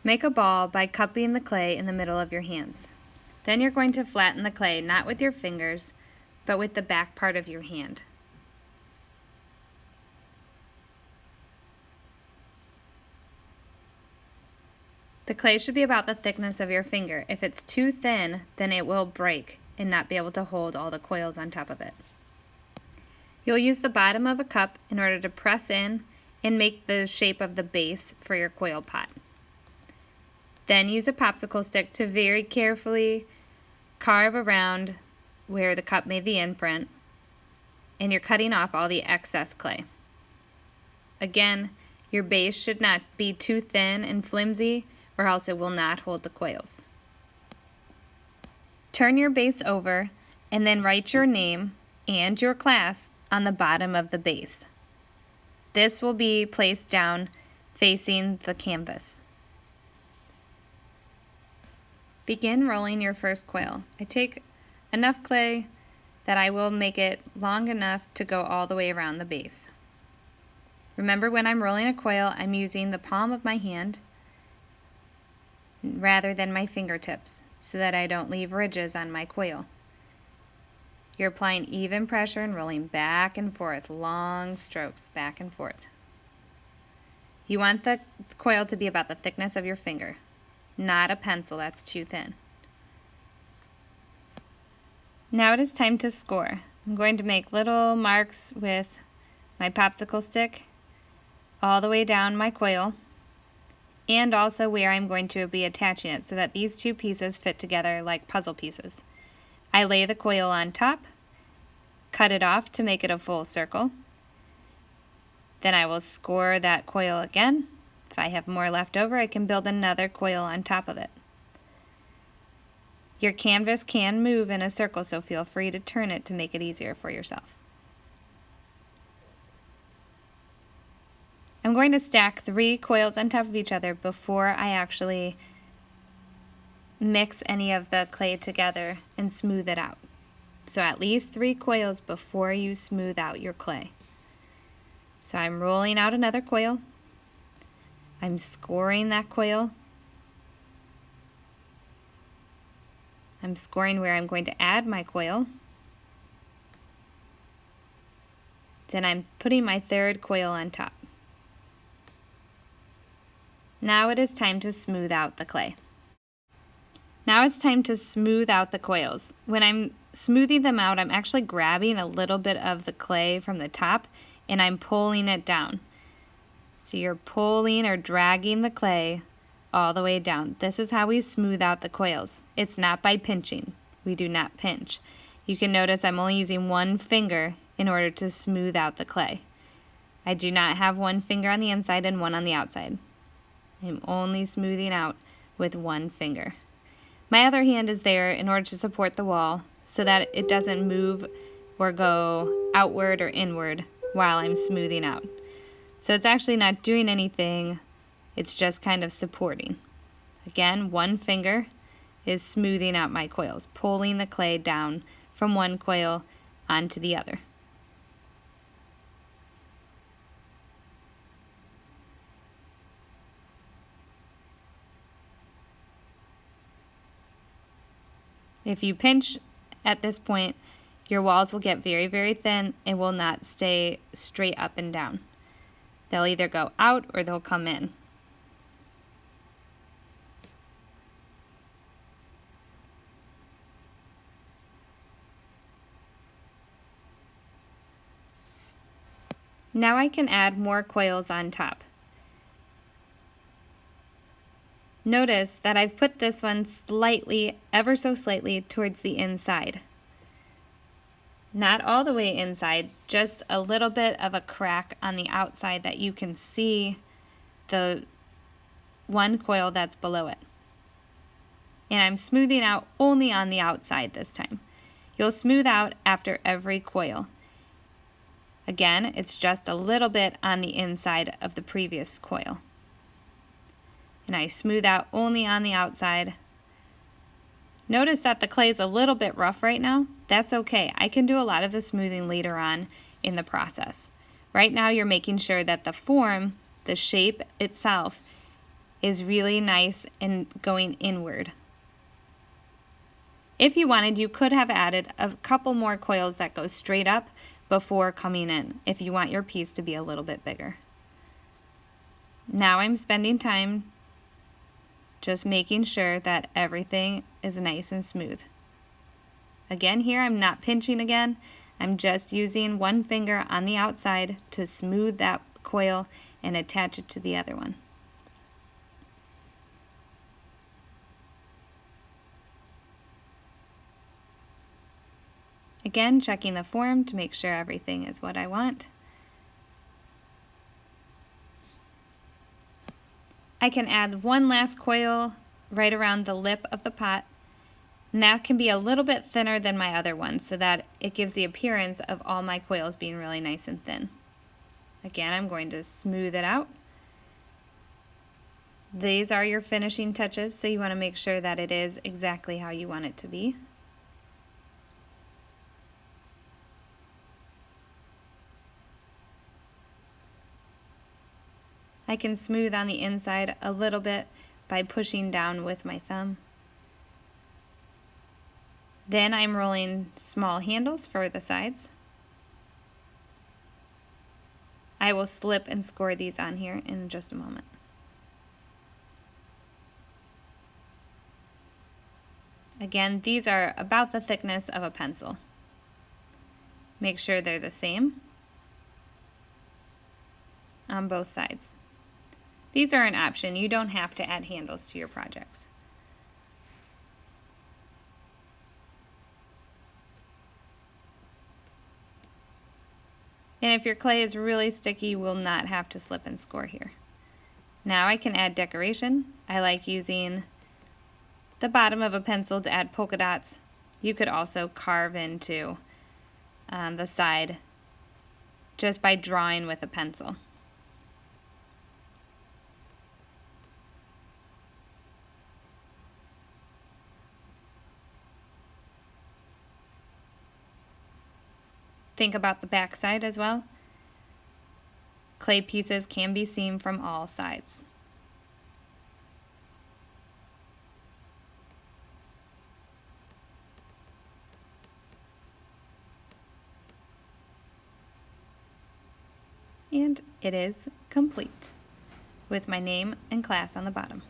Make a ball by cupping the clay in the middle of your hands. Then you're going to flatten the clay not with your fingers, but with the back part of your hand. The clay should be about the thickness of your finger. If it's too thin, then it will break and not be able to hold all the coils on top of it. You'll use the bottom of a cup in order to press in and make the shape of the base for your coil pot. Then use a popsicle stick to very carefully carve around where the cup made the imprint, and you're cutting off all the excess clay. Again, your base should not be too thin and flimsy, or else it will not hold the coils. Turn your base over and then write your name and your class on the bottom of the base. This will be placed down facing the canvas. Begin rolling your first coil. I take enough clay that I will make it long enough to go all the way around the base. Remember, when I'm rolling a coil, I'm using the palm of my hand rather than my fingertips so that I don't leave ridges on my coil. You're applying even pressure and rolling back and forth, long strokes back and forth. You want the coil to be about the thickness of your finger, not a pencil that's too thin. Now it is time to score. I'm going to make little marks with my popsicle stick all the way down my coil, and also where I'm going to be attaching it so that these two pieces fit together like puzzle pieces. I lay the coil on top, cut it off to make it a full circle. Then I will score that coil again. If I have more left over, I can build another coil on top of it. Your canvas can move in a circle, so feel free to turn it to make it easier for yourself. I'm going to stack 3 coils on top of each other before I actually mix any of the clay together and smooth it out. So at least 3 coils before you smooth out your clay. So I'm rolling out another coil. I'm scoring that coil. I'm scoring where I'm going to add my coil. Then I'm putting my 3rd coil on top. Now it is time to smooth out the clay. Now it's time to smooth out the coils. When I'm smoothing them out, I'm actually grabbing a little bit of the clay from the top and I'm pulling it down. So you're pulling or dragging the clay all the way down. This is how we smooth out the coils. It's not by pinching. We do not pinch. You can notice I'm only using one finger in order to smooth out the clay. I do not have one finger on the inside and one on the outside. I'm only smoothing out with one finger. My other hand is there in order to support the wall so that it doesn't move or go outward or inward while I'm smoothing out. So it's actually not doing anything, it's just kind of supporting. Again, one finger is smoothing out my coils, pulling the clay down from one coil onto the other. If you pinch at this point, your walls will get very, very thin and will not stay straight up and down. They'll either go out or they'll come in. Now I can add more coils on top. Notice that I've put this one slightly, ever so slightly, towards the inside. Not all the way inside, just a little bit of a crack on the outside that you can see the one coil that's below it. And I'm smoothing out only on the outside this time. You'll smooth out after every coil. Again, it's just a little bit on the inside of the previous coil. And I smooth out only on the outside. Notice that the clay is a little bit rough right now. That's okay. I can do a lot of the smoothing later on in the process. Right now you're making sure that the form, the shape itself, is really nice and going inward. If you wanted, you could have added a couple more coils that go straight up before coming in, if you want your piece to be a little bit bigger. Now I'm spending time just making sure that everything is nice and smooth. Again, here I'm not pinching again. I'm just using one finger on the outside to smooth that coil and attach it to the other one. Again, checking the form to make sure everything is what I want. I can add one last coil right around the lip of the pot, and that can be a little bit thinner than my other one so that it gives the appearance of all my coils being really nice and thin. Again, I'm going to smooth it out. These are your finishing touches, so you want to make sure that it is exactly how you want it to be. I can smooth on the inside a little bit by pushing down with my thumb. Then I'm rolling small handles for the sides. I will slip and score these on here in just a moment. Again, these are about the thickness of a pencil. Make sure they're the same on both sides. These are an option. You don't have to add handles to your projects. And if your clay is really sticky, you will not have to slip and score here. Now I can add decoration. I like using the bottom of a pencil to add polka dots. You could also carve into the side just by drawing with a pencil. Think about the back side as well. Clay pieces can be seen from all sides. And it is complete with my name and class on the bottom.